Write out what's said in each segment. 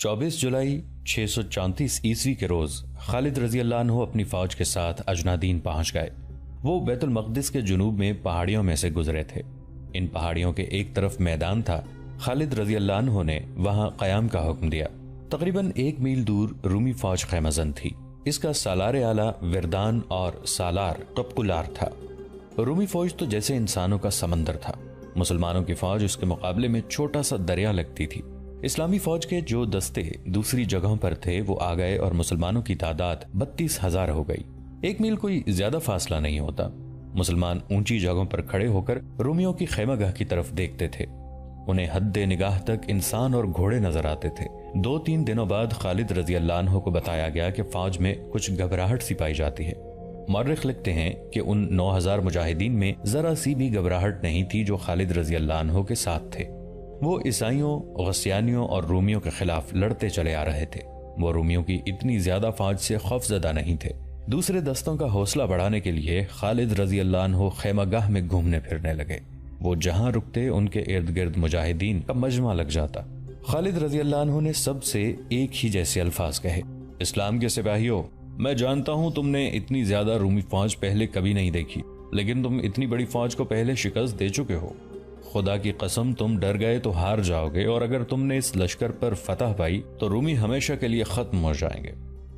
24 جولائی 634 عیسوی کے روز خالد رضی اللہ عنہ اپنی فوج کے ساتھ اجنادین پہنچ گئے۔ وہ بیت المقدس کے جنوب میں پہاڑیوں میں سے گزرے تھے۔ ان پہاڑیوں کے ایک طرف میدان تھا۔ خالد رضی اللہ عنہ نے وہاں قیام کا حکم دیا۔ تقریباً 1 میل دور رومی فوج خیمہ زن تھی۔ اس کا سالار اعلیٰ وردان اور سالار قبقلار تھا۔ رومی فوج تو جیسے انسانوں کا سمندر تھا، مسلمانوں کی فوج اس کے مقابلے میں چھوٹا سا دریا لگتی تھی۔ اسلامی فوج کے جو دستے دوسری جگہوں پر تھے وہ آ گئے اور مسلمانوں کی تعداد 32,000 ہو گئی۔ 1 میل کوئی زیادہ فاصلہ نہیں ہوتا۔ مسلمان اونچی جگہوں پر کھڑے ہو کر رومیوں کی خیمہ گاہ کی طرف دیکھتے تھے۔ انہیں حد نگاہ تک انسان اور گھوڑے نظر آتے تھے۔ 2-3 دنوں بعد خالد رضی اللہ عنہ کو بتایا گیا کہ فوج میں کچھ گھبراہٹ سی پائی جاتی ہے۔ مورخ لکھتے ہیں کہ ان 9,000 مجاہدین میں ذرا سی بھی گھبراہٹ نہیں تھی جو خالد رضی اللہ عنہ کے ساتھ تھے۔ وہ عیسائیوں، غسیانیوں اور رومیوں کے خلاف لڑتے چلے آ رہے تھے۔ وہ رومیوں کی اتنی زیادہ فوج سے خوفزدہ نہیں تھے۔ دوسرے دستوں کا حوصلہ بڑھانے کے لیے خالد رضی اللہ عنہ خیمہ گاہ میں گھومنے پھرنے لگے۔ وہ جہاں رکتے ان کے ارد گرد مجاہدین کا مجمع لگ جاتا۔ خالد رضی اللہ عنہ نے سب سے ایک ہی جیسے الفاظ کہے، اسلام کے سپاہیوں، میں جانتا ہوں تم نے اتنی زیادہ رومی فوج پہلے کبھی نہیں دیکھی، لیکن تم اتنی بڑی فوج کو پہلے شکست دے چکے ہو۔ خدا کی قسم تم ڈر گئے تو ہار جاؤ گے، اور اگر تم نے اس لشکر پر فتح پائی تو رومی ہمیشہ کے لیے ختم ہو جائیں گے۔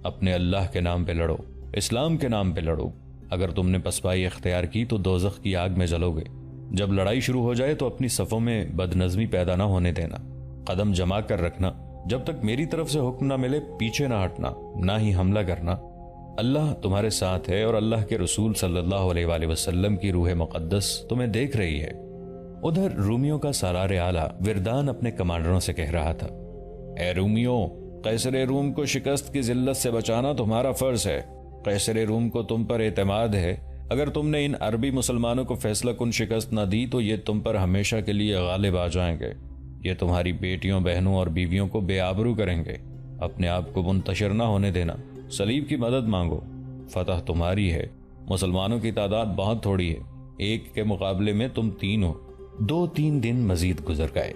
اپنے اللہ کے نام پہ لڑو، اسلام کے نام پہ لڑو۔ اگر تم نے پسپائی اختیار کی تو دوزخ کی آگ میں جلو گے۔ جب لڑائی شروع ہو جائے تو اپنی صفوں میں بد نظمی پیدا نہ ہونے دینا، قدم جما کر رکھنا۔ جب تک میری طرف سے حکم نہ ملے پیچھے نہ ہٹنا، نہ ہی حملہ کرنا۔ اللہ تمہارے ساتھ ہے اور اللہ کے رسول صلی اللہ علیہ وآلہ وسلم کی روح مقدس تمہیں دیکھ رہی ہے۔ ادھر رومیوں کا سالار اعلیٰ وردان اپنے کمانڈروں سے کہہ رہا تھا، اے رومیوں، قیصر روم کو شکست کی ذلت سے بچانا تمہارا فرض ہے۔ قیصر روم کو تم پر اعتماد ہے۔ اگر تم نے ان عربی مسلمانوں کو فیصلہ کن شکست نہ دی تو یہ تم پر ہمیشہ کے لیے غالب آ جائیں گے۔ یہ تمہاری بیٹیوں، بہنوں اور بیویوں کو بے آبرو کریں گے۔ اپنے آپ کو منتشر نہ ہونے دینا، صلیب کی مدد مانگو۔ فتح تمہاری ہے۔ مسلمانوں کی تعداد بہت تھوڑی ہے، 1 کے مقابلے میں تم 3 ہو۔ 2-3 دن مزید گزر گئے۔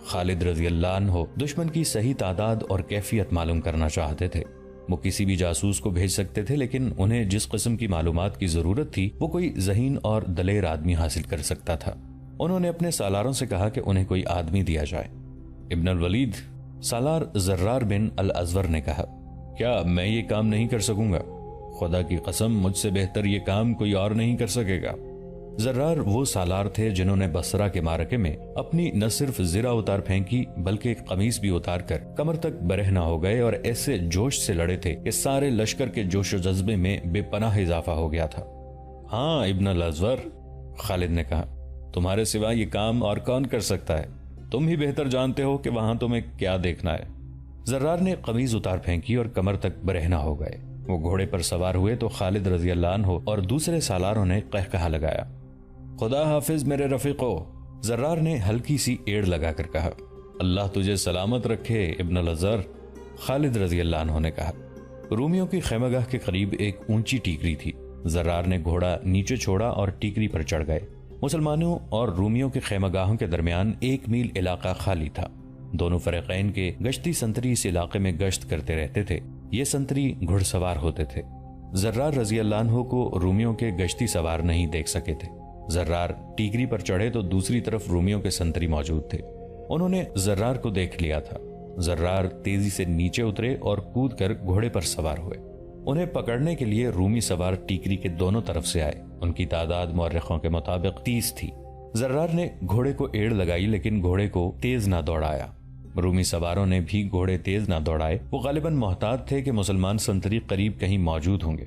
خالد رضی اللہ عنہ دشمن کی صحیح تعداد اور کیفیت معلوم کرنا چاہتے تھے۔ وہ کسی بھی جاسوس کو بھیج سکتے تھے، لیکن انہیں جس قسم کی معلومات کی ضرورت تھی وہ کوئی ذہین اور دلیر آدمی حاصل کر سکتا تھا۔ انہوں نے اپنے سالاروں سے کہا کہ انہیں کوئی آدمی دیا جائے۔ ابن الولید سالار زرار بن الازور نے کہا، کیا میں یہ کام نہیں کر سکوں گا؟ خدا کی قسم مجھ سے بہتر یہ کام کوئی اور نہیں کر سکے گا۔ زرار وہ سالار تھے جنہوں نے بصرہ کے معرکے میں اپنی نہ صرف زرہ اتار پھینکی بلکہ قمیص بھی اتار کر کمر تک برہنہ ہو گئے، اور ایسے جوش سے لڑے تھے کہ سارے لشکر کے جوش و جذبے میں بے پناہ اضافہ ہو گیا تھا۔ ہاں ابن الازور، خالد نے کہا، تمہارے سوا یہ کام اور کون کر سکتا ہے؟ تم ہی بہتر جانتے ہو کہ وہاں تمہیں کیا دیکھنا ہے۔ زرار نے قمیض اتار پھینکی اور کمر تک برہنہ ہو گئے۔ وہ گھوڑے پر سوار ہوئے تو خالد رضی اللہ عنہ اور دوسرے سالاروں نے قہقہا لگایا، خدا حافظ میرے رفیقو۔ زرار نے ہلکی سی ایڑ لگا کر کہا، اللہ تجھے سلامت رکھے ابن الازور۔ خالد رضی اللہ عنہ نے کہا، رومیوں کی خیمہ گاہ کے قریب ایک اونچی ٹیکری تھی۔ زرار نے گھوڑا نیچے چھوڑا اور ٹیکری پر چڑھ گئے۔ مسلمانوں اور رومیوں کے خیمہ گاہوں کے درمیان 1 میل علاقہ خالی تھا۔ دونوں فریقین کے گشتی سنتری اس علاقے میں گشت کرتے رہتے تھے۔ یہ سنتری گھڑ سوار ہوتے تھے۔ زرار رضی اللہ عنہ کو رومیوں کے گشتی سوار نہیں دیکھ سکے تھے۔ زرار ٹیکری پر چڑھے تو دوسری طرف رومیوں کے سنتری موجود تھے۔ انہوں نے زرار کو دیکھ لیا تھا۔ زرار تیزی سے نیچے اترے اور کود کر گھوڑے پر سوار ہوئے۔ انہیں پکڑنے کے لیے رومی سوار ٹیکری کے دونوں طرف سے آئے۔ ان کی تعداد مورخوں کے مطابق 30 تھی۔ زرار نے گھوڑے کو ایڑ لگائی لیکن گھوڑے کو تیز نہ دوڑایا۔ رومی سواروں نے بھی گھوڑے تیز نہ دوڑائے۔ وہ غالباً محتاط تھے کہ مسلمان سنتری قریب کہیں موجود ہوں گے۔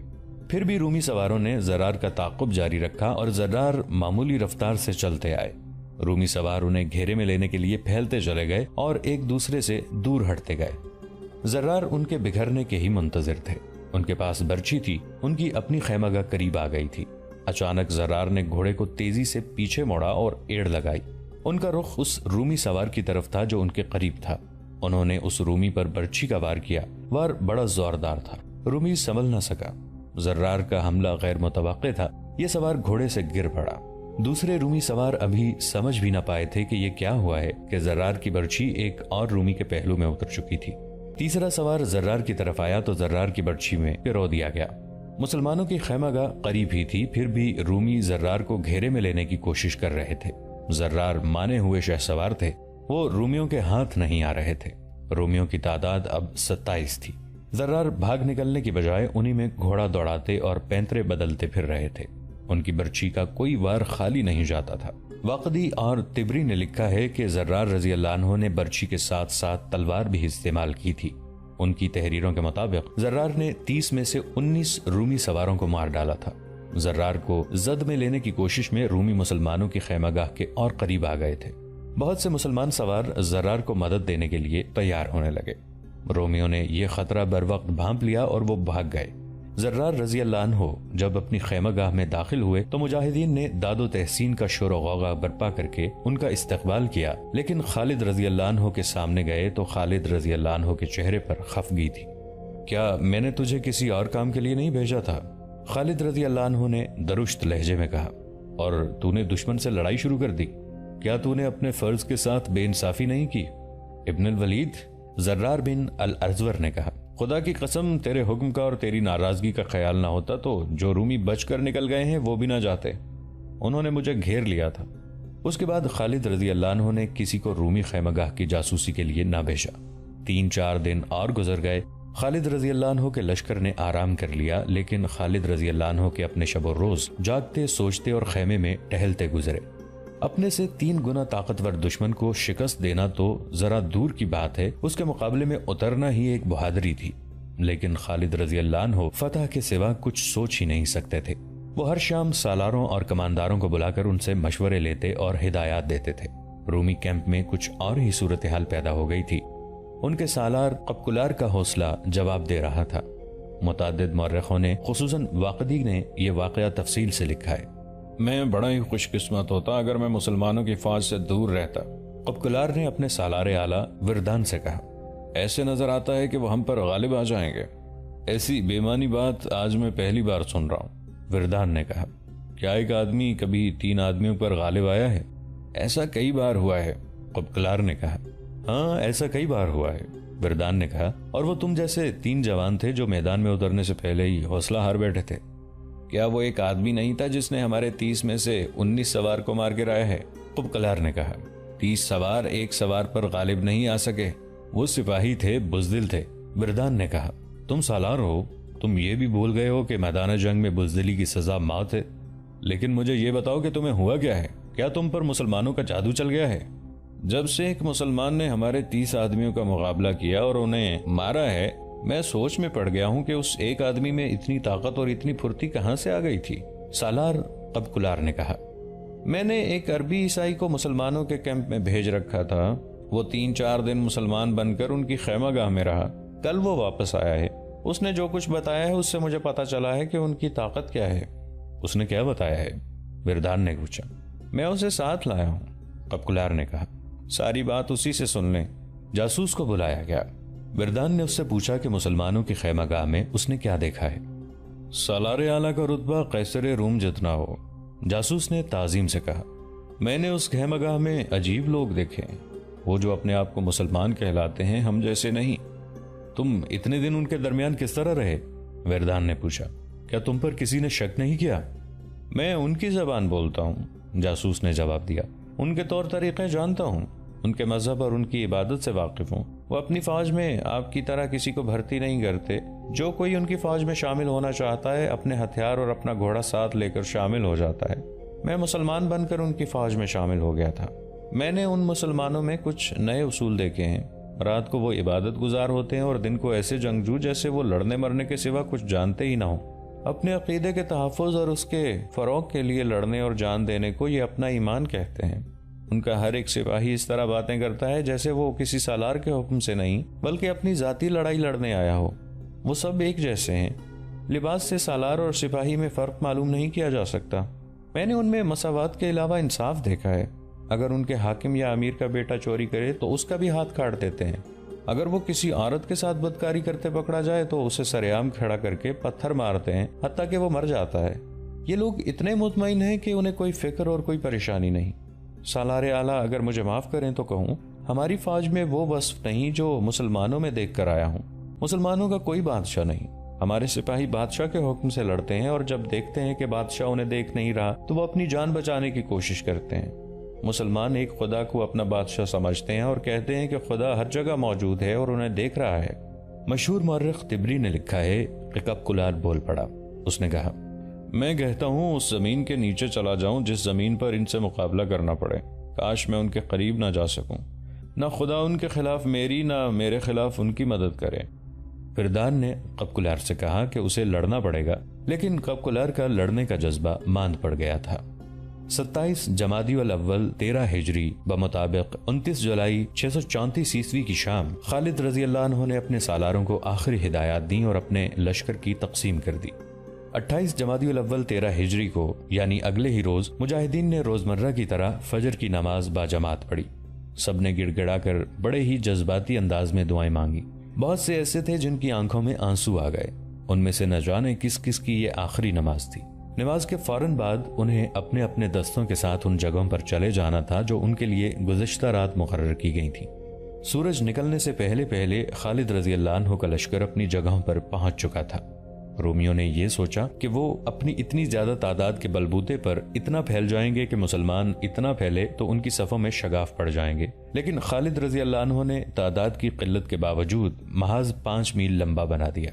پھر بھی رومی سواروں نے زرار کا تعاقب جاری رکھا اور زرار معمولی رفتار سے چلتے آئے۔ رومی سوار انہیں گھیرے میں لینے کے لیے پھیلتے چلے گئے اور ایک دوسرے سے دور ہٹتے گئے۔ زرار ان کے بکھرنے کے ہی منتظر تھے۔ ان کے پاس برچھی تھی۔ ان کی اپنی خیمہ گاہ قریب آ گئی تھی۔ اچانک زرار نے گھوڑے کو تیزی سے پیچھے موڑا اور ایڑ لگائی۔ ان کا رخ اس رومی سوار کی طرف تھا جو ان کے قریب تھا۔ انہوں نے اس رومی پر برچھی کا وار کیا۔ وار بڑا زوردار تھا۔ رومی سنبھل نہ سکا۔ زرار کا حملہ غیر متوقع تھا۔ یہ سوار گھوڑے سے گر پڑا۔ دوسرے رومی سوار ابھی سمجھ بھی نہ پائے تھے کہ یہ کیا ہوا ہے کہ زرار کی برچھی ایک اور رومی کے پہلو میں اتر چکی تھی۔ تیسرا سوار زرار کی طرف آیا تو زرار کی برچھی میں پرو دیا گیا۔ مسلمانوں کی خیمہ گاہ قریب ہی تھی، پھر بھی رومی زرار کو گھیرے میں لینے کی کوشش کر رہے تھے۔ زرار مانے ہوئے شہ سوار تھے، وہ رومیوں کے ہاتھ نہیں آ رہے تھے۔ رومیوں کی تعداد اب 27 تھی۔ زرار بھاگ نکلنے کی بجائے انہی میں گھوڑا دوڑاتے اور پینترے بدلتے پھر رہے تھے۔ ان کی برچھی کا کوئی وار خالی نہیں جاتا تھا۔ واقدی اور تبری نے لکھا ہے کہ زرار رضی اللہ عنہ نے برچھی کے ساتھ ساتھ تلوار بھی استعمال کی تھی۔ ان کی تحریروں کے مطابق زرار نے 30 میں سے 19 رومی سواروں کو مار ڈالا تھا۔ زرار کو زد میں لینے کی کوشش میں رومی مسلمانوں کی خیمہ گاہ کے اور قریب آ گئے تھے۔ بہت سے مسلمان سوار زرار کو مدد دینے کے لیے تیار ہونے لگے۔ رومیوں نے یہ خطرہ بر وقت بھانپ لیا اور وہ بھاگ گئے۔ زرار رضی اللہ عنہ جب اپنی خیمہ گاہ میں داخل ہوئے تو مجاہدین نے داد و تحسین کا شور و غوغا برپا کر کے ان کا استقبال کیا، لیکن خالد رضی اللہ عنہ کے سامنے گئے تو خالد رضی اللہ عنہ کے چہرے پر خفگی تھی۔ کیا میں نے تجھے کسی اور کام کے لیے نہیں بھیجا تھا؟ خالد رضی اللہ عنہ نے درشت لہجے میں کہا۔ اور تو نے دشمن سے لڑائی شروع کر دی؟ کیا تو نے اپنے فرض کے ساتھ بے انصافی نہیں کی؟ ابن الولید، زرار بن الارزور نے کہا، خدا کی قسم تیرے حکم کا اور تیری ناراضگی کا خیال نہ ہوتا تو جو رومی بچ کر نکل گئے ہیں وہ بھی نہ جاتے۔ انہوں نے مجھے گھیر لیا تھا۔ اس کے بعد خالد رضی اللہ عنہ نے کسی کو رومی خیمہ گاہ کی جاسوسی کے لیے نہ بھیجا۔ 3-4 دن اور گزر گئے۔ خالد رضی اللہ عنہ کے لشکر نے آرام کر لیا، لیکن خالد رضی اللہ عنہ کے اپنے شب و روز جاگتے، سوچتے اور خیمے میں ٹہلتے گزرے۔ اپنے سے 3 گنا طاقتور دشمن کو شکست دینا تو ذرا دور کی بات ہے، اس کے مقابلے میں اترنا ہی ایک بہادری تھی۔ لیکن خالد رضی اللہ عنہ فتح کے سوا کچھ سوچ ہی نہیں سکتے تھے۔ وہ ہر شام سالاروں اور کمانداروں کو بلا کر ان سے مشورے لیتے اور ہدایات دیتے تھے۔ رومی کیمپ میں کچھ اور ہی صورتحال پیدا ہو گئی تھی۔ ان کے سالار قبقلار کا حوصلہ جواب دے رہا تھا۔ متعدد مورخوں نے، خصوصاً واقدی نے، یہ واقعہ تفصیل سے لکھا ہے۔ میں بڑا ہی خوش قسمت ہوتا اگر میں مسلمانوں کی فوج سے دور رہتا، قبقلار نے اپنے سالار اعلیٰ وردان سے کہا۔ ایسے نظر آتا ہے کہ وہ ہم پر غالب آ جائیں گے۔ ایسی بے معنی بات آج میں پہلی بار سن رہا ہوں، وردان نے کہا۔ کیا ایک آدمی کبھی 3 آدمیوں پر غالب آیا ہے؟ ایسا کئی بار ہوا ہے، قبقلار نے کہا۔ ہاں، ایسا کئی بار ہوا ہے، وردان نے کہا، اور وہ تم جیسے 3 جوان تھے جو میدان میں اترنے سے پہلے ہی حوصلہ ہار بیٹھے تھے۔ کیا وہ ایک آدمی نہیں تھا جس نے ہمارے 30 میں سے 19 سوار کو مار گرایا ہے؟ قبقلار نے کہا۔ 30 سوار ایک سوار پر غالب نہیں آ سکے، وہ سپاہی تھے، بزدل تھے، وردان نے کہا۔ تم سالار ہو، تم یہ بھی بھول گئے ہو کہ میدان جنگ میں بزدلی کی سزا موت ہے۔ لیکن مجھے یہ بتاؤ کہ تمہیں ہوا کیا ہے؟ کیا تم پر مسلمانوں کا جادو چل گیا ہے؟ جب سے ایک مسلمان نے ہمارے 30 آدمیوں کا مقابلہ کیا اور انہیں مارا ہے، میں سوچ میں پڑ گیا ہوں کہ اس ایک آدمی میں اتنی طاقت اور اتنی پھرتی کہاں سے آ گئی تھی؟ سالار قبقلار نے کہا۔ میں نے ایک عربی عیسائی کو مسلمانوں کے کیمپ میں بھیج رکھا تھا، وہ 3-4 دن مسلمان بن کر ان کی خیمہ گاہ میں رہا۔ کل وہ واپس آیا ہے، اس نے جو کچھ بتایا ہے اس سے مجھے پتا چلا ہے کہ ان کی طاقت کیا ہے۔ اس نے کیا بتایا ہے؟ وردان نے پوچھا۔ میں اسے ساتھ لایا ہوں، قبقلار نے کہا۔ ساری بات اسی سے سن لیں۔ جاسوس کو بلایا گیا۔ وردان نے اس سے پوچھا کہ مسلمانوں کی خیمہ گاہ میں اس نے کیا دیکھا ہے۔ سالار اعلیٰ کا رتبہ قیصر روم جتنا ہو، جاسوس نے تعظیم سے کہا۔ میں نے اس خیمہ گاہ میں عجیب لوگ دیکھے ہیں، وہ جو اپنے آپ کو مسلمان کہلاتے ہیں، ہم جیسے نہیں۔ تم اتنے دن ان کے درمیان کس طرح رہے؟ وردان نے پوچھا۔ کیا تم پر کسی نے شک نہیں کیا؟ میں ان کی زبان بولتا ہوں، جاسوس نے جواب دیا۔ ان کے طور طریقے جانتا ہوں، ان کے مذہب اور ان کی عبادت سے واقف ہوں۔ وہ اپنی فوج میں آپ کی طرح کسی کو بھرتی نہیں کرتے۔ جو کوئی ان کی فوج میں شامل ہونا چاہتا ہے اپنے ہتھیار اور اپنا گھوڑا ساتھ لے کر شامل ہو جاتا ہے۔ میں مسلمان بن کر ان کی فوج میں شامل ہو گیا تھا۔ میں نے ان مسلمانوں میں کچھ نئے اصول دیکھے ہیں۔ رات کو وہ عبادت گزار ہوتے ہیں اور دن کو ایسے جنگجو جیسے وہ لڑنے مرنے کے سوا کچھ جانتے ہی نہ ہوں۔ اپنے عقیدے کے تحفظ اور اس کے فروغ کے لیے لڑنے اور جان دینے کو یہ اپنا ایمان کہتے ہیں۔ ان کا ہر ایک سپاہی اس طرح باتیں کرتا ہے جیسے وہ کسی سالار کے حکم سے نہیں بلکہ اپنی ذاتی لڑائی لڑنے آیا ہو۔ وہ سب ایک جیسے ہیں، لباس سے سالار اور سپاہی میں فرق معلوم نہیں کیا جا سکتا۔ میں نے ان میں مساوات کے علاوہ انصاف دیکھا ہے۔ اگر ان کے حاکم یا امیر کا بیٹا چوری کرے تو اس کا بھی ہاتھ کاٹ دیتے ہیں۔ اگر وہ کسی عورت کے ساتھ بدکاری کرتے پکڑا جائے تو اسے سرعام کھڑا کر کے پتھر مارتے ہیں حتیٰ کہ وہ مر جاتا ہے۔ یہ لوگ اتنے مطمئن ہیں کہ انہیں کوئی فکر اور کوئی پریشانی نہیں۔ سالار اعلیٰ اگر مجھے معاف کریں تو کہوں، ہماری فوج میں وہ وصف نہیں جو مسلمانوں میں دیکھ کر آیا ہوں۔ مسلمانوں کا کوئی بادشاہ نہیں، ہمارے سپاہی بادشاہ کے حکم سے لڑتے ہیں، اور جب دیکھتے ہیں کہ بادشاہ انہیں دیکھ نہیں رہا تو وہ اپنی جان بچانے کی کوشش کرتے ہیں۔ مسلمان ایک خدا کو اپنا بادشاہ سمجھتے ہیں اور کہتے ہیں کہ خدا ہر جگہ موجود ہے اور انہیں دیکھ رہا ہے۔ مشہور مورخ طبری نے لکھا ہے کہ کپکلار بول پڑا۔ اس نے کہا، میں کہتا ہوں اس زمین کے نیچے چلا جاؤں جس زمین پر ان سے مقابلہ کرنا پڑے، کاش میں ان کے قریب نہ جا سکوں، نہ خدا ان کے خلاف میری نہ میرے خلاف ان کی مدد کرے۔ فردان نے کپکلار سے کہا کہ اسے لڑنا پڑے گا، لیکن کپکلار کا لڑنے کا جذبہ ماند پڑ گیا تھا۔ 27 جمادی الاول 13 ہجری بمطابق 29 جولائی 634 عیسوی کی شام خالد رضی اللہ عنہ نے اپنے سالاروں کو آخری ہدایات دیں اور اپنے لشکر کی تقسیم کر دی۔ 28 جمادی الاول 13 ہجری کو یعنی اگلے ہی روز مجاہدین نے روزمرہ کی طرح فجر کی نماز باجماعت پڑھی۔ سب نے گڑ گڑا کر بڑے ہی جذباتی انداز میں دعائیں مانگی۔ بہت سے ایسے تھے جن کی آنکھوں میں آنسو آ گئے، ان میں سے نہ جانے کس کس کی یہ آخری نماز تھی۔ نماز کے فوراً بعد انہیں اپنے اپنے دستوں کے ساتھ ان جگہوں پر چلے جانا تھا جو ان کے لیے گزشتہ رات مقرر کی گئی تھی۔ سورج نکلنے سے پہلے پہلے خالد رضی اللہ عنہ کا لشکر اپنی جگہوں پر پہنچ چکا تھا۔ رومیوں نے یہ سوچا کہ وہ اپنی اتنی زیادہ تعداد کے بلبوتے پر اتنا پھیل جائیں گے کہ مسلمان اتنا پھیلے تو ان کی صفوں میں شگاف پڑ جائیں گے، لیکن خالد رضی اللہ عنہ نے تعداد کی قلت کے باوجود محاذ 5 میل لمبا بنا دیا۔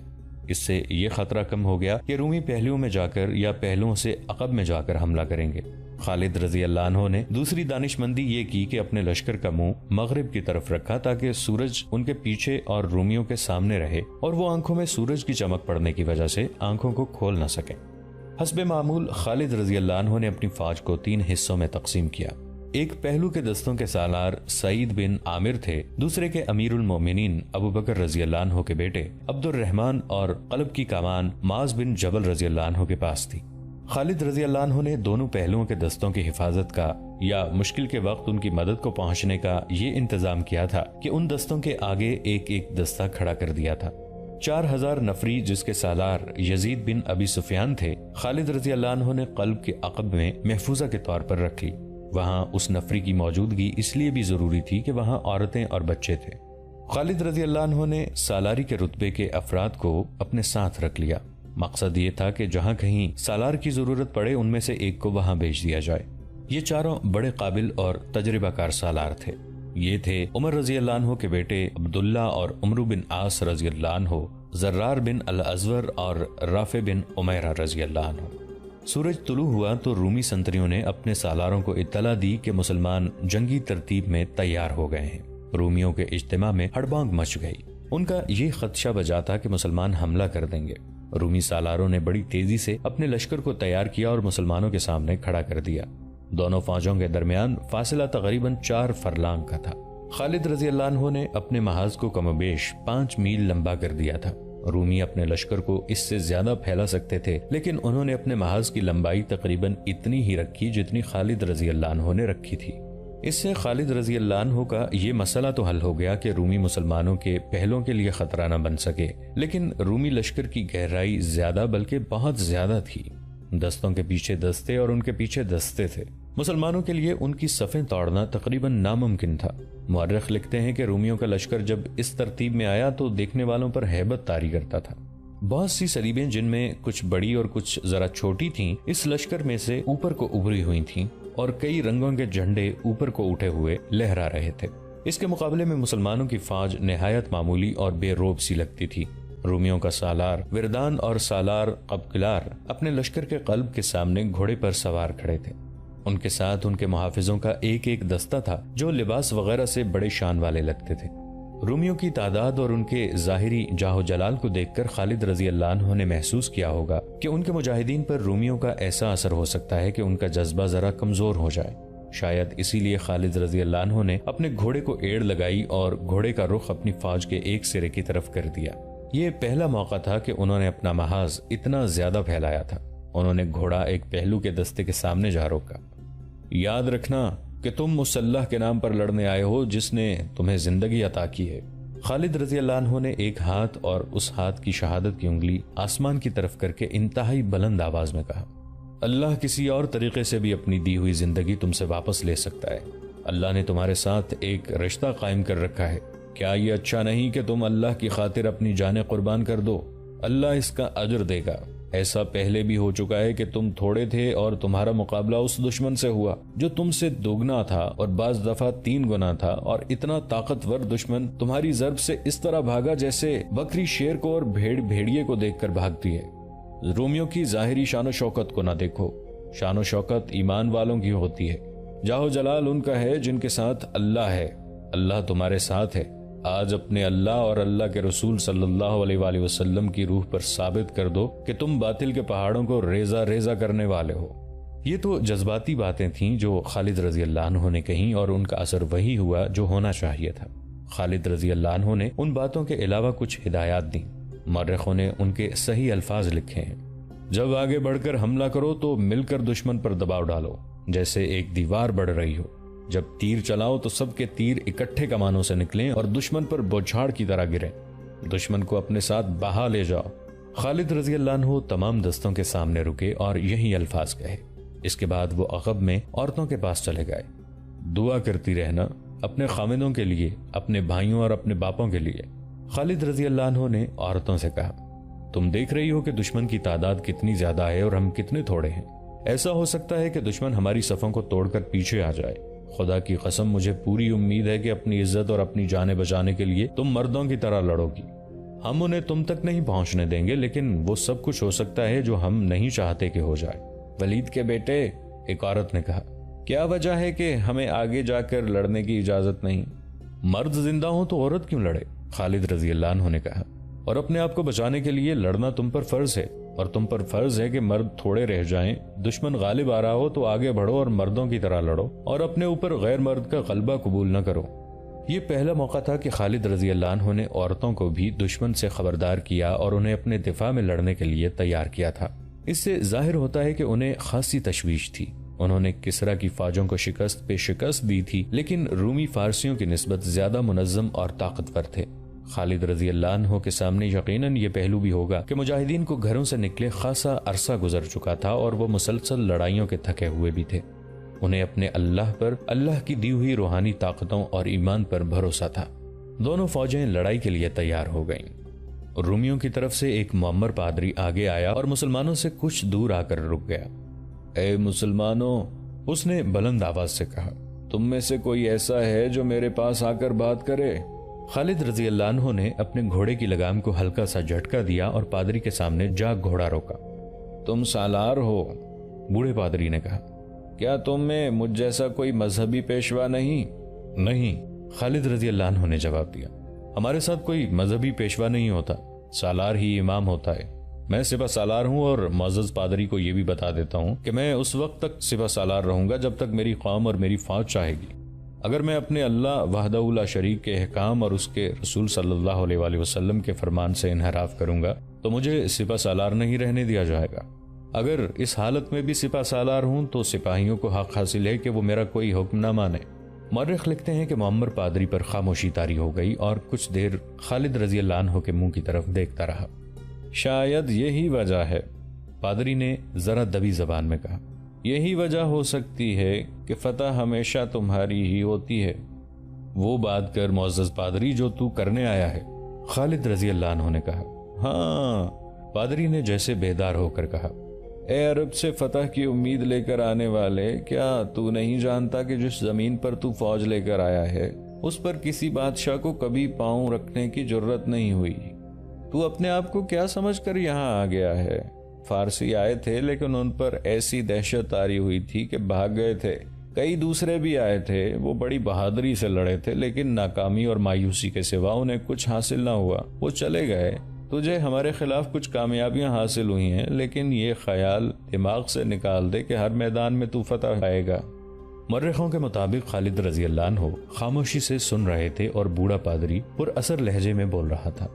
اس سے یہ خطرہ کم ہو گیا کہ رومی پہلوؤں میں جا کر یا پہلوؤں سے عقب میں جا کر حملہ کریں گے۔ خالد رضی اللہ عنہ نے دوسری دانش مندی یہ کی کہ اپنے لشکر کا منہ مغرب کی طرف رکھا تاکہ سورج ان کے پیچھے اور رومیوں کے سامنے رہے اور وہ آنکھوں میں سورج کی چمک پڑنے کی وجہ سے آنکھوں کو کھول نہ سکیں۔ حسب معمول خالد رضی اللہ عنہ نے اپنی فوج کو 3 حصوں میں تقسیم کیا۔ ایک پہلو کے دستوں کے سالار سعید بن عامر تھے، دوسرے کے امیر المومنین ابو بکر رضی اللہ عنہ کے بیٹے عبد الرحمن اور قلب کی کمان معاذ بن جبل رضی اللہ عنہ کے پاس تھی۔ خالد رضی اللہ عنہ نے دونوں پہلوؤں کے دستوں کی حفاظت کا یا مشکل کے وقت ان کی مدد کو پہنچنے کا یہ انتظام کیا تھا کہ ان دستوں کے آگے ایک ایک دستہ کھڑا کر دیا تھا۔ 4000 نفری جس کے سالار یزید بن ابی سفیان تھے، خالد رضی اللہ عنہ نے قلب کے عقب میں محفوظہ کے طور پر رکھ لی۔ وہاں اس نفری کی موجودگی اس لیے بھی ضروری تھی کہ وہاں عورتیں اور بچے تھے۔ خالد رضی اللہ عنہ نے سالاری کے رتبے کے افراد کو اپنے ساتھ رکھ لیا۔ مقصد یہ تھا کہ جہاں کہیں سالار کی ضرورت پڑے ان میں سے ایک کو وہاں بھیج دیا جائے۔ یہ چاروں بڑے قابل اور تجربہ کار سالار تھے۔ یہ تھے عمر رضی اللہ عنہ کے بیٹے عبداللہ اور عمرو بن عاص رضی اللہ عنہ، زرار بن الازور اور رافع بن عمیرہ رضی اللہ عنہ۔ سورج طلوع ہوا تو رومی سنتریوں نے اپنے سالاروں کو اطلاع دی کہ مسلمان جنگی ترتیب میں تیار ہو گئے ہیں۔ رومیوں کے اجتماع میں ہڑبانگ مچ گئی۔ ان کا یہ خدشہ بجا تھا کہ مسلمان حملہ کر دیں گے۔ رومی سالاروں نے بڑی تیزی سے اپنے لشکر کو تیار کیا اور مسلمانوں کے سامنے کھڑا کر دیا۔ دونوں فوجوں کے درمیان فاصلہ تقریباً 4 فرلانگ کا تھا۔ خالد رضی اللہ عنہ نے اپنے محاذ کو کم و بیش 5 میل لمبا کر دیا تھا۔ رومی اپنے لشکر کو اس سے زیادہ پھیلا سکتے تھے، لیکن انہوں نے اپنے محاذ کی لمبائی تقریباً اتنی ہی رکھی جتنی خالد رضی اللہ عنہ نے رکھی تھی۔ اس سے خالد رضی اللہ عنہ کا یہ مسئلہ تو حل ہو گیا کہ رومی مسلمانوں کے پہلوں کے لیے خطرہ نہ بن سکے، لیکن رومی لشکر کی گہرائی زیادہ بلکہ بہت زیادہ تھی۔ دستوں کے پیچھے دستے اور ان کے پیچھے دستے تھے۔ مسلمانوں کے لیے ان کی صفیں توڑنا تقریباً ناممکن تھا۔ مورخ لکھتے ہیں کہ رومیوں کا لشکر جب اس ترتیب میں آیا تو دیکھنے والوں پر ہیبت طاری کرتا تھا۔ بہت سی صلیبیں جن میں کچھ بڑی اور کچھ ذرا چھوٹی تھیں اس لشکر میں سے اوپر کو ابھری ہوئی تھیں اور کئی رنگوں کے جھنڈے اوپر کو اٹھے ہوئے لہرا رہے تھے۔ اس کے مقابلے میں مسلمانوں کی فوج نہایت معمولی اور بے روب سی لگتی تھی۔ رومیوں کا سالار وردان اور سالار کپکلار اپنے لشکر کے قلب کے سامنے گھوڑے پر سوار کھڑے تھے۔ ان کے ساتھ ان کے محافظوں کا ایک ایک دستہ تھا جو لباس وغیرہ سے بڑے شان والے لگتے تھے۔ رومیوں کی تعداد اور ان کے ظاہری جاہ و جلال کو دیکھ کر خالد رضی اللہ عنہ نے محسوس کیا ہوگا کہ ان کے مجاہدین پر رومیوں کا ایسا اثر ہو سکتا ہے کہ ان کا جذبہ ذرا کمزور ہو جائے۔ شاید اسی لیے خالد رضی اللہ عنہ نے اپنے گھوڑے کو ایڑ لگائی اور گھوڑے کا رخ اپنی فوج کے ایک سرے کی طرف کر دیا۔ یہ پہلا موقع تھا کہ انہوں نے اپنا محاذ اتنا زیادہ پھیلایا تھا۔ انہوں نے گھوڑا ایک پہلو کے دستے کے سامنے جا روکا۔ یاد رکھنا کہ تم اس اللہ کے نام پر لڑنے آئے ہو جس نے تمہیں زندگی عطا کی ہے۔ خالد رضی اللہ عنہ نے ایک ہاتھ اور اس ہاتھ کی شہادت کی انگلی آسمان کی طرف کر کے انتہائی بلند آواز میں کہا، اللہ کسی اور طریقے سے بھی اپنی دی ہوئی زندگی تم سے واپس لے سکتا ہے۔ اللہ نے تمہارے ساتھ ایک رشتہ قائم کر رکھا ہے، کیا یہ اچھا نہیں کہ تم اللہ کی خاطر اپنی جانیں قربان کر دو؟ اللہ اس کا اجر دے گا۔ ایسا پہلے بھی ہو چکا ہے کہ تم تھوڑے تھے اور تمہارا مقابلہ اس دشمن سے ہوا جو تم سے دوگنا تھا اور بعض دفعہ 3 گنا تھا، اور اتنا طاقتور دشمن تمہاری ضرب سے اس طرح بھاگا جیسے بکری شیر کو اور بھیڑ بھیڑیے کو دیکھ کر بھاگتی ہے۔ رومیوں کی ظاہری شان و شوکت کو نہ دیکھو، شان و شوکت ایمان والوں کی ہوتی ہے۔ جاہو جلال ان کا ہے جن کے ساتھ اللہ ہے۔ اللہ تمہارے ساتھ ہے۔ آج اپنے اللہ اور اللہ کے رسول صلی اللہ علیہ وآلہ وسلم کی روح پر ثابت کر دو کہ تم باطل کے پہاڑوں کو ریزہ ریزہ کرنے والے ہو۔ یہ تو جذباتی باتیں تھیں جو خالد رضی اللہ عنہ نے کہیں، اور ان کا اثر وہی ہوا جو ہونا چاہیے تھا۔ خالد رضی اللہ عنہ نے ان باتوں کے علاوہ کچھ ہدایات دیں۔ مورخوں نے ان کے صحیح الفاظ لکھے ہیں۔ جب آگے بڑھ کر حملہ کرو تو مل کر دشمن پر دباؤ ڈالو جیسے ایک دیوار بڑھ رہی ہو۔ جب تیر چلاؤ تو سب کے تیر اکٹھے کمانوں سے نکلیں اور دشمن پر بوچھاڑ کی طرح گریں۔ دشمن کو اپنے ساتھ بہا لے جاؤ۔ خالد رضی اللہ عنہ تمام دستوں کے سامنے رکے اور یہی الفاظ کہے۔ اس کے بعد وہ عقب میں عورتوں کے پاس چلے گئے۔ دعا کرتی رہنا اپنے خامدوں کے لیے، اپنے بھائیوں اور اپنے باپوں کے لیے۔ خالد رضی اللہ عنہ نے عورتوں سے کہا، تم دیکھ رہی ہو کہ دشمن کی تعداد کتنی زیادہ ہے اور ہم کتنے تھوڑے ہیں۔ ایسا ہو سکتا ہے کہ دشمن ہماری صفوں کو توڑ کر پیچھے آ جائے۔ خدا کی قسم مجھے پوری امید ہے کہ اپنی عزت اور اپنی جانیں بچانے کے لیے تم مردوں کی طرح لڑو گی۔ ہم انہیں تم تک نہیں پہنچنے دیں گے، لیکن وہ سب کچھ ہو سکتا ہے جو ہم نہیں چاہتے کہ ہو جائے۔ ولید کے بیٹے، ایک عورت نے کہا، کیا وجہ ہے کہ ہمیں آگے جا کر لڑنے کی اجازت نہیں؟ مرد زندہ ہوں تو عورت کیوں لڑے؟ خالد رضی اللہ عنہ نے کہا، اور اپنے آپ کو بچانے کے لیے لڑنا تم پر فرض ہے، اور تم پر فرض ہے کہ مرد تھوڑے رہ جائیں۔ دشمن غالب آ رہا ہو تو آگے بڑھو اور مردوں کی طرح لڑو، اور اپنے اوپر غیر مرد کا غلبہ قبول نہ کرو۔ یہ پہلا موقع تھا کہ خالد رضی اللہ عنہ نے عورتوں کو بھی دشمن سے خبردار کیا اور انہیں اپنے دفاع میں لڑنے کے لیے تیار کیا تھا۔ اس سے ظاہر ہوتا ہے کہ انہیں خاصی تشویش تھی۔ انہوں نے کسریٰ کی فوجوں کو شکست پہ شکست دی تھی، لیکن رومی فارسیوں کی نسبت زیادہ منظم اور طاقتور تھے۔ خالد رضی اللہ عنہ کے سامنے یقیناً یہ پہلو بھی ہوگا کہ مجاہدین کو گھروں سے نکلے خاصا عرصہ گزر چکا تھا اور وہ مسلسل لڑائیوں کے تھکے ہوئے بھی تھے۔ انہیں اپنے اللہ پر، اللہ کی دی ہوئی روحانی طاقتوں اور ایمان پر بھروسہ تھا۔ دونوں فوجیں لڑائی کے لیے تیار ہو گئیں۔ رومیوں کی طرف سے ایک معمر پادری آگے آیا اور مسلمانوں سے کچھ دور آ کر رک گیا۔ اے مسلمانوں، اس نے بلند آواز سے کہا، تم میں سے کوئی ایسا ہے جو میرے پاس آ کر بات کرے؟ خالد رضی اللہ عنہ نے اپنے گھوڑے کی لگام کو ہلکا سا جھٹکا دیا اور پادری کے سامنے جا گھوڑا روکا۔ تم سالار ہو؟ بوڑھے پادری نے کہا۔ کیا تم میں مجھ جیسا کوئی مذہبی پیشوا نہیں؟ نہیں، خالد رضی اللہ عنہ نے جواب دیا، ہمارے ساتھ کوئی مذہبی پیشوا نہیں ہوتا، سالار ہی امام ہوتا ہے۔ میں سپہ سالار ہوں، اور معزز پادری کو یہ بھی بتا دیتا ہوں کہ میں اس وقت تک سپہ سالار رہوں گا جب تک میری قوم اور میری فوج چاہے گی۔ اگر میں اپنے اللہ وحدہ لا شریک کے احکام اور اس کے رسول صلی اللہ علیہ وآلہ وسلم کے فرمان سے انحراف کروں گا تو مجھے سپہ سالار نہیں رہنے دیا جائے گا۔ اگر اس حالت میں بھی سپہ سالار ہوں تو سپاہیوں کو حق حاصل ہے کہ وہ میرا کوئی حکم نہ مانے۔ مورخ لکھتے ہیں کہ معمر پادری پر خاموشی طاری ہو گئی اور کچھ دیر خالد رضی اللہ عنہ کے منہ کی طرف دیکھتا رہا۔ شاید یہی وجہ ہے، پادری نے ذرا دبی زبان میں کہا، یہی وجہ ہو سکتی ہے کہ فتح ہمیشہ تمہاری ہی ہوتی ہے۔ وہ بات کر معزز پادری جو تو کرنے آیا ہے، خالد رضی اللہ عنہ نے کہا۔ ہاں، پادری نے جیسے بیدار ہو کر کہا، اے عرب سے فتح کی امید لے کر آنے والے، کیا تو نہیں جانتا کہ جس زمین پر تو فوج لے کر آیا ہے اس پر کسی بادشاہ کو کبھی پاؤں رکھنے کی جرت نہیں ہوئی؟ تو اپنے آپ کو کیا سمجھ کر یہاں آ گیا ہے؟ فارسی آئے تھے لیکن ان پر ایسی دہشت طاری ہوئی تھی کہ بھاگ گئے تھے۔ کئی دوسرے بھی آئے تھے، وہ بڑی بہادری سے لڑے تھے، لیکن ناکامی اور مایوسی کے سوا انہیں کچھ حاصل نہ ہوا، وہ چلے گئے۔ تجھے ہمارے خلاف کچھ کامیابیاں حاصل ہوئی ہیں، لیکن یہ خیال دماغ سے نکال دے کہ ہر میدان میں تو فتح پائے گا۔ مورخوں کے مطابق خالد رضی اللہ عنہ خاموشی سے سن رہے تھے اور بوڑھا پادری پر اثر لہجے میں بول رہا تھا،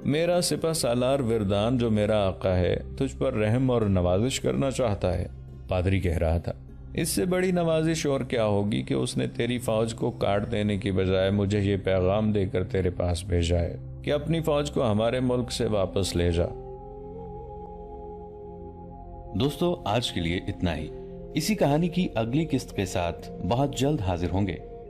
میرا سپہ سالار وردان جو میرا آقا ہے تجھ پر رحم اور نوازش کرنا چاہتا ہے۔ پادری کہہ رہا تھا، اس سے بڑی نوازش اور کیا ہوگی کہ اس نے تیری فوج کو کاٹ دینے کی بجائے مجھے یہ پیغام دے کر تیرے پاس بھیجا ہے کہ اپنی فوج کو ہمارے ملک سے واپس لے جا۔ دوستو، آج کے لیے اتنا ہی۔ اسی کہانی کی اگلی قسط کے ساتھ بہت جلد حاضر ہوں گے۔